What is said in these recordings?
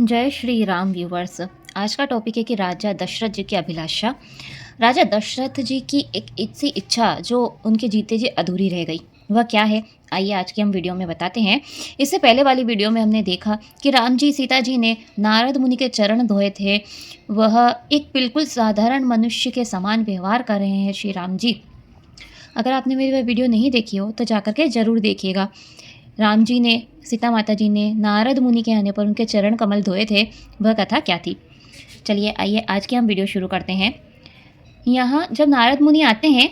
जय श्री राम व्यूवर्स। आज का टॉपिक है कि राजा दशरथ जी की अभिलाषा। राजा दशरथ जी की एक ऐसी इच्छा जो उनके जीते जी अधूरी रह गई, वह क्या है? आइए आज की हम वीडियो में बताते हैं। इससे पहले वाली वीडियो में हमने देखा कि राम जी सीता जी ने नारद मुनि के चरण धोए थे। वह एक बिल्कुल साधारण मनुष्य के समान व्यवहार कर रहे हैं श्री राम जी। अगर आपने मेरी वह वीडियो नहीं देखी हो तो जाकर के ज़रूर देखिएगा। राम जी ने, सीता माता जी ने नारद मुनि के आने पर उनके चरण कमल धोए थे। वह कथा क्या थी? चलिए आइए आज की हम वीडियो शुरू करते हैं। यहाँ जब नारद मुनि आते हैं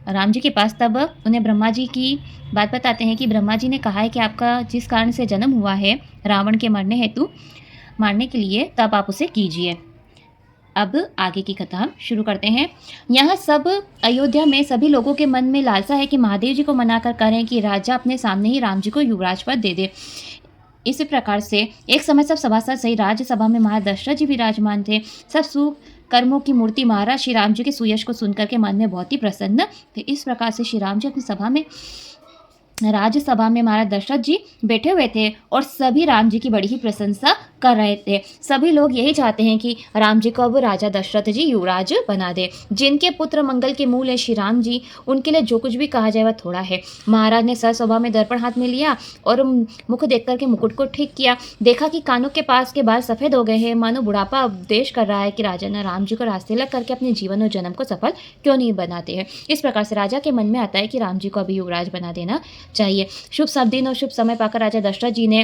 राम जी के पास, तब उन्हें ब्रह्मा जी की बात बताते हैं कि ब्रह्मा जी ने कहा है कि आपका जिस कारण से जन्म हुआ है रावण के मरने हेतु, मारने के लिए, तब आप उसे कीजिए। अब आगे की कथा हम शुरू करते हैं। यहाँ सब अयोध्या में सभी लोगों के मन में लालसा है कि महादेव जी को मनाकर करें कि राजा अपने सामने ही राम जी को युवराज पद दे दे। इसी प्रकार से एक समय सब सभासद सही राज्यसभा में महाराज दशरथ जी विराजमान थे। सब सुकर्मों की मूर्ति महाराज श्री राम जी के सुयश को सुनकर के मन में बहुत ही प्रसन्न थे। इस प्रकार से श्री राम जी अपनी सभा में, राज्यसभा में महाराज दशरथ जी बैठे हुए थे और सभी राम जी की बड़ी ही प्रशंसा कर रहे थे। सभी लोग यही चाहते हैं कि राम जी को अब राजा दशरथ जी युवराज बना दे। जिनके पुत्र मंगल के मूल है श्री राम जी, उनके लिए जो कुछ भी कहा जाए वह थोड़ा है। महाराज ने ससभा में दर्पण हाथ में लिया और मुख देख करके मुकुट को ठीक किया। देखा कि कानों के पास के बाल सफ़ेद हो गए हैं, मानो बुढ़ापा उपदेश कर रहा है कि राजा ने राम जी को रास्ते लग करके अपने जीवन और जन्म को सफल क्यों नहीं बनाते हैं। इस प्रकार से राजा के मन में आता है कि राम जी को अभी युवराज बना देना चाहिए। शुभ सब दिन और शुभ समय पाकर राजा दशरथ जी ने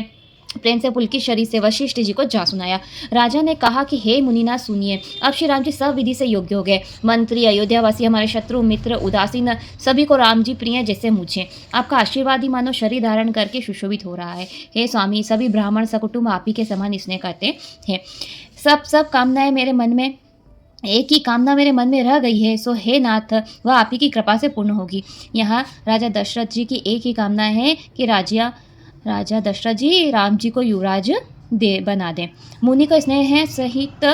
प्रेम से पुलकित शरीर से वशिष्ठ जी को जा सुनाया। राजा ने कहा कि हे मुनिनाथ सुनिए, अब श्री राम जी सब विधि से योग्य हो गए। मंत्री, अयोध्यावासी, हमारे शत्रु, मित्र, उदासीन सभी को राम जी प्रिय जैसे मुझे। आपका आशीर्वाद ही मानो शरीर धारण करके सुशोभित हो रहा है। हे स्वामी, सभी ब्राह्मण सकुटुंब आप ही के समान स्नेह करते हैं। सब कामनाएं मेरे मन में, एक ही कामना मेरे मन में रह गई है, सो हे नाथ, वह आप ही की कृपा से पूर्ण होगी। यहाँ राजा दशरथ जी की एक ही कामना है कि राजा दशरथ जी राम जी को युवराज बना दें। मुनि को स्नेह सहित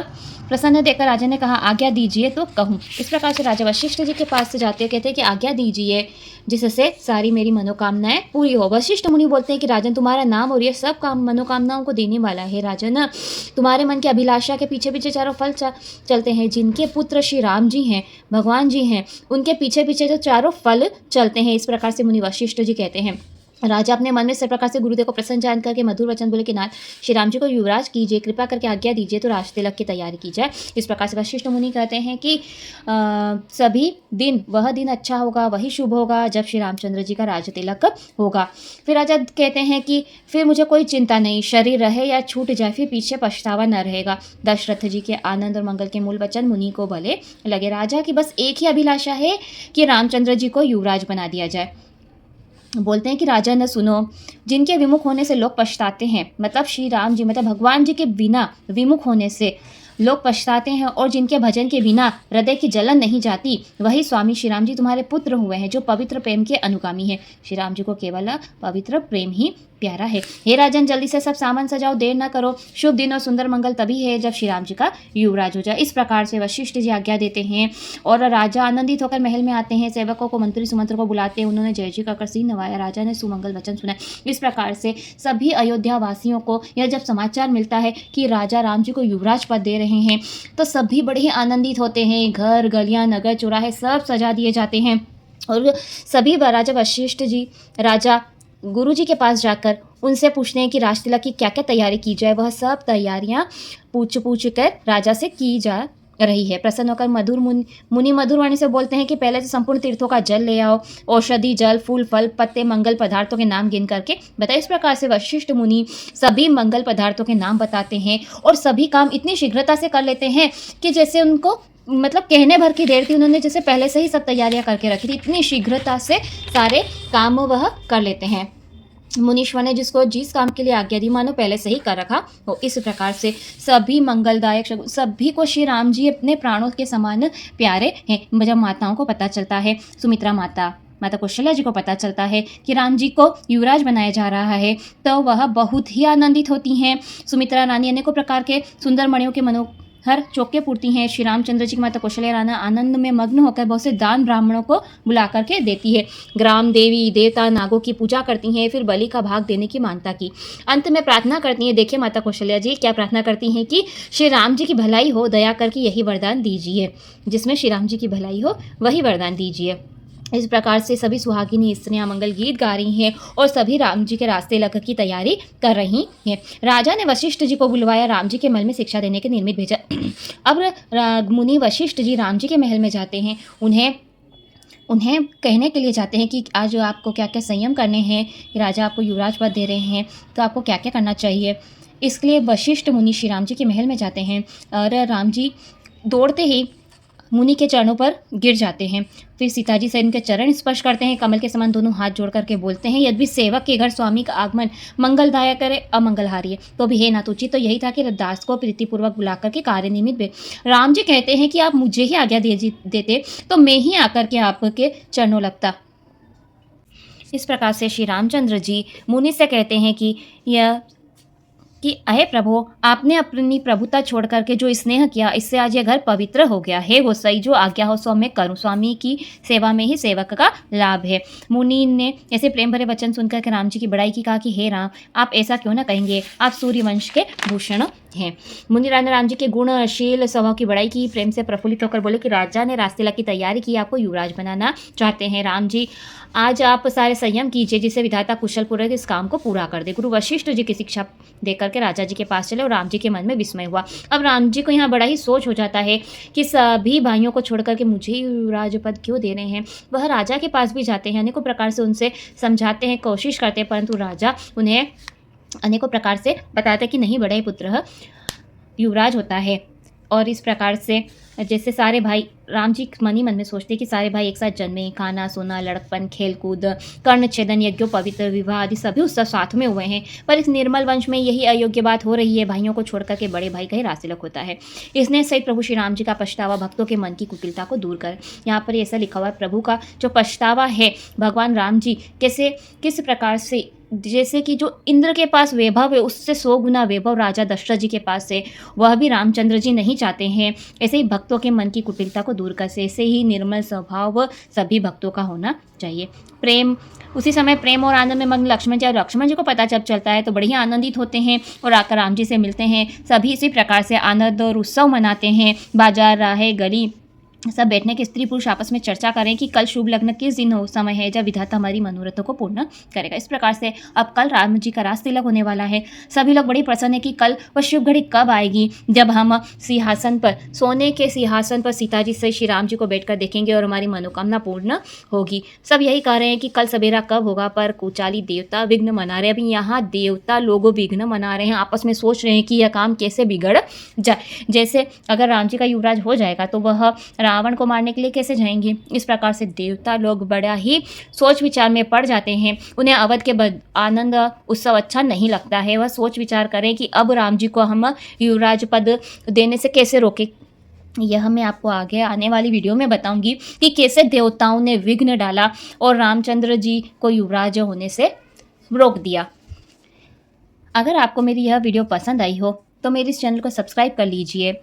प्रसन्न देकर राजा ने कहा, आज्ञा दीजिए तो कहूँ। इस प्रकार से राजा वशिष्ठ जी के पास से जाते कहते हैं कि आज्ञा दीजिए जिससे सारी मेरी मनोकामनाएं पूरी हो। वशिष्ठ मुनि बोलते हैं कि राजन, तुम्हारा नाम और ये सब काम मनोकामनाओं को देने वाला है। राजन, तुम्हारे मन की अभिलाषा के पीछे पीछे चारों फल चलते हैं। जिनके पुत्र श्री राम जी हैं, भगवान जी हैं, उनके पीछे पीछे जो चारों फल चलते हैं। इस प्रकार से मुनि वशिष्ठ जी कहते हैं। राजा अपने मन में इस प्रकार से गुरुदेव को प्रसन्न जान करके मधुर वचन बोले कि नाथ, श्री राम जी को युवराज कीजिए, कृपा करके आज्ञा दीजिए तो राज तिलक की तैयारी की जाए। इस प्रकार से वशिष्ठ मुनि कहते हैं कि सभी दिन, वह दिन अच्छा होगा, वही शुभ होगा जब श्री रामचंद्र जी का राज तिलक होगा। फिर राजा कहते हैं कि फिर मुझे कोई चिंता नहीं, शरीर रहे या छूट जाए, फिर पीछे पछतावा न रहेगा। दशरथ जी के आनंद और मंगल के मूल वचन मुनि को भले लगे। राजा की बस एक ही अभिलाषा है कि रामचंद्र जी को युवराज बना दिया जाए। बोलते हैं कि राजा न सुनो, जिनके विमुख होने से लोग पछताते हैं, मतलब श्री राम जी, मतलब भगवान जी के बिना विमुख होने से लोग पछताते हैं, और जिनके भजन के बिना हृदय की जलन नहीं जाती, वही स्वामी श्री राम जी तुम्हारे पुत्र हुए हैं, जो पवित्र प्रेम के अनुगामी हैं। श्री राम जी को केवल पवित्र प्रेम ही प्यारा है। हे राजन, जल्दी से सब सामान सजाओ, देर ना करो। शुभ दिन और सुंदर मंगल तभी है जब श्री राम जी का युवराज हो जाए। इस प्रकार से वशिष्ठ जी आज्ञा देते हैं और राजा आनंदित होकर महल में आते हैं। सेवकों को, मंत्री सुमंत्र को बुलाते हैं। उन्होंने जय जी का सिंह नवाया। राजा ने सुमंगल वचन सुना। इस प्रकार से सभी अयोध्या वासियों को यह जब समाचार मिलता है कि राजा राम जी को युवराज पद दे रहे हैं, तो सभी बड़े ही आनंदित होते हैं। घर, गलियां, नगर, चौराहे सब सजा दिए जाते हैं और सभी राजा वशिष्ठ जी राजा गुरु जी के पास जाकर उनसे पूछते हैं कि राज तिलक की क्या क्या तैयारी की जाए। वह सब तैयारियां पूछ कर राजा से की जा रही है। प्रसन्न होकर मुनि मधुर वाणी से बोलते हैं कि पहले तो संपूर्ण तीर्थों का जल ले आओ, औषधि, जल, फूल, फल, पत्ते, मंगल पदार्थों के नाम गिन करके बताए। इस प्रकार से वशिष्ठ मुनि सभी मंगल पदार्थों के नाम बताते हैं और सभी काम इतनी शीघ्रता से कर लेते हैं कि जैसे उनको, मतलब कहने भर की देर थी, उन्होंने जैसे पहले से ही सब तैयारियां करके रखी थी। इतनी शीघ्रता से सारे काम वह कर लेते हैं। मुनीश्वर ने जिसको जिस काम के लिए आज्ञा दी, मानो पहले से ही कर रखा हो। इस प्रकार से सभी मंगलदायक शगुन, सभी को श्री राम जी अपने प्राणों के समान प्यारे हैं। जब माताओं को पता चलता है, सुमित्रा माता कौशल्या जी को पता चलता है कि राम जी को युवराज बनाया जा रहा है, तो वह बहुत ही आनंदित होती हैं। सुमित्रा रानी अनेकों प्रकार के सुंदर मणियों के हर चौके पूर्ति हैं। श्री रामचंद्र जी की माता कौशल्या रानी आनंद में मग्न होकर बहुत से दान ब्राह्मणों को बुला करके देती है। ग्राम देवी देवता नागों की पूजा करती हैं, फिर बलि का भाग देने की मानता की। अंत में प्रार्थना करती हैं। देखिए माता कौशल्या जी क्या प्रार्थना करती हैं कि श्री राम जी की भलाई हो, दया करके यही वरदान दीजिए। जिसमें श्री राम जी की भलाई हो वही वरदान दीजिए। इस प्रकार से सभी सुहागिनी स्त्रियां मंगल गीत गा रही हैं और सभी राम जी के रास्ते लग की तैयारी कर रही हैं। राजा ने वशिष्ठ जी को बुलवाया, राम जी के महल में शिक्षा देने के निमित्त भेजा। अब मुनि वशिष्ठ जी राम जी के महल में जाते हैं। उन्हें कहने के लिए जाते हैं कि आज आपको क्या क्या संयम करने हैं, राजा आपको युवराज पद दे रहे हैं, तो आपको क्या क्या करना चाहिए। इसके लिए वशिष्ठ मुनि श्री राम जी के महल में जाते हैं और राम जी दौड़ते ही मुनि के चरणों पर गिर जाते हैं। फिर सीता जी से उनके चरण स्पर्श करते हैं, कमल के समान दोनों हाथ जोड़ करके बोलते हैं, यदि सेवक के घर स्वामी का आगमन मंगलदायक करे अमंगलहारी है तो भी हे नातुचित। तो यही था कि दास को प्रीतिपूर्वक बुला करके कार्य निमित्त राम जी कहते हैं कि आप मुझे ही आज्ञा देते तो मैं ही आकर के आपके चरणों लगता। इस प्रकार से श्री रामचंद्र जी मुनि से कहते हैं कि अहे प्रभु, आपने अपनी प्रभुता छोड़ करके जो स्नेह किया, इससे आज यह घर पवित्र हो गया है। गोसाई जो आज्ञा हो सो मैं करूँ, स्वामी की सेवा में ही सेवक का लाभ है। मुनि ने ऐसे प्रेम भरे वचन सुनकर के राम जी की बड़ाई की, कहा कि हे राम, आप ऐसा क्यों ना कहेंगे, आप सूर्यवंश के भूषण हैं। मुनि ने राम जी के गुणशील स्वभाव की बड़ाई की, प्रेम से प्रफुल्लित होकर बोले कि राजा ने रास्तेला की तैयारी की, आपको युवराज बनाना चाहते हैं। राम जी, आज आप सारे संयम कीजिए जिससे विधाता कुशल पूर्वक इस काम को पूरा कर दे। गुरु वशिष्ठ जी की शिक्षा देकर के राजा जी के पास चले और राम जी के मन में विस्मय हुआ। अब राम जी को यहाँ बड़ा ही सोच हो जाता है कि सभी भाइयों को छोड़ करके मुझे युवराज पद क्यों दे रहे हैं। वह राजा के पास भी जाते हैं, अनेकों प्रकार से उनसे समझाते हैं, कोशिश करते हैं, परंतु राजा उन्हें अनेकों प्रकार से बताते हैं कि नहीं, बड़ा ही पुत्र युवराज होता है। और इस प्रकार से जैसे सारे भाई, राम जी मन ही मन में सोचते कि सारे भाई एक साथ जन्मे, खाना सोना, लड़कपन, खेलकूद, कर्ण छेदन, यज्ञों, पवित्र विवाह आदि सभी उत्सव साथ में हुए हैं, पर इस निर्मल वंश में यही अयोग्य बात हो रही है, भाइयों को छोड़कर के बड़े भाई कहीं रास्तिलक होता है। इसने सहित प्रभु श्री राम जी का पछतावा भक्तों के मन की कुटिलता को दूर कर। यहाँ पर ऐसा लिखा हुआ है, प्रभु का जो पछतावा है, भगवान राम जी किस प्रकार से, जैसे कि जो इंद्र के पास वैभव है उससे 100 गुना वैभव राजा दशरथ जी के पास है, वह भी रामचंद्र जी नहीं चाहते हैं। ऐसे ही भक्तों के मन की कुटिलता को दूर कर से, ऐसे ही निर्मल स्वभाव सभी भक्तों का होना चाहिए। प्रेम, उसी समय प्रेम और आनंद में मग्न लक्ष्मण जी को पता जब चलता है तो बड़े ही आनंदित होते हैं और आकर राम जी से मिलते हैं। सभी इसी प्रकार से आनंद और उत्सव मनाते हैं। बाजार, राहे, गली सब बैठने के स्त्री पुरुष आपस में चर्चा करें कि कल शुभ लग्न किस दिन हो, समय है जब विधाता हमारी मनोरथों को पूर्ण करेगा। इस प्रकार से अब कल राम जी का रास तिलक होने वाला है। सभी लोग बड़ी प्रसन्न है कि कल वह शुभ घड़ी कब आएगी जब हम सिंहासन पर, सोने के सिंहासन पर सीता जी से श्री राम जी को बैठकर देखेंगे और हमारी मनोकामना पूर्ण होगी। सब यही कह रहे हैं कि कल सवेरा कब होगा, पर कुचाली देवता विघ्न मना रहे हैं। अभी यहाँ देवता लोगों विघ्न मना रहे हैं, आपस में सोच रहे हैं कि यह काम कैसे बिगड़ जाए। जैसे अगर राम जी का युवराज हो जाएगा तो वह रावण को मारने के लिए कैसे जाएंगे। इस प्रकार से देवता लोग बड़ा ही सोच विचार में पड़ जाते हैं। उन्हें अवध के आनंद उत्सव अच्छा नहीं लगता है। वह सोच विचार करें कि अब राम जी को हम युवराज पद देने से कैसे रोके। यह मैं आपको आगे आने वाली वीडियो में बताऊंगी कि कैसे देवताओं ने विघ्न डाला और रामचंद्र जी को युवराज होने से रोक दिया। अगर आपको मेरी यह वीडियो पसंद आई हो तो मेरे इस चैनल को सब्सक्राइब कर लीजिए,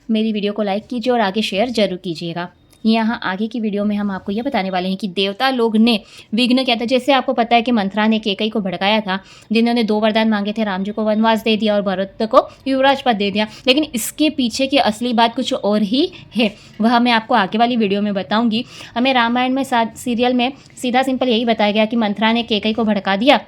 मेरी वीडियो को लाइक कीजिए और आगे शेयर जरूर कीजिएगा। यहाँ आगे की वीडियो में हम आपको यह बताने वाले हैं कि देवता लोग ने विघ्न किया था। जैसे आपको पता है कि मंथरा ने कैकेयी को भड़काया था, जिन्होंने 2 वरदान मांगे थे, राम जी को वनवास दे दिया और भरत को युवराज पद दे दिया। लेकिन इसके पीछे की असली बात कुछ और ही है, वह मैं आपको आगे वाली वीडियो में बताऊँगी। हमें रामायण में सीरियल में सीधा सिंपल यही बताया गया कि मंथरा ने कैकेयी को भड़का दिया,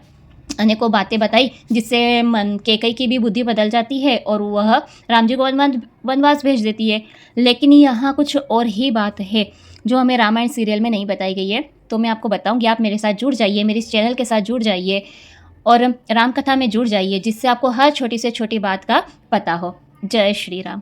अनेकों बातें बताई, जिससे कैकेयी की भी बुद्धि बदल जाती है और वह राम जी को वनवास भेज देती है। लेकिन यहाँ कुछ और ही बात है जो हमें रामायण सीरियल में नहीं बताई गई है, तो मैं आपको बताऊंगी। आप मेरे साथ जुड़ जाइए, मेरे इस चैनल के साथ जुड़ जाइए और राम कथा में जुड़ जाइए, जिससे आपको हर छोटी से छोटी बात का पता हो। जय श्री राम।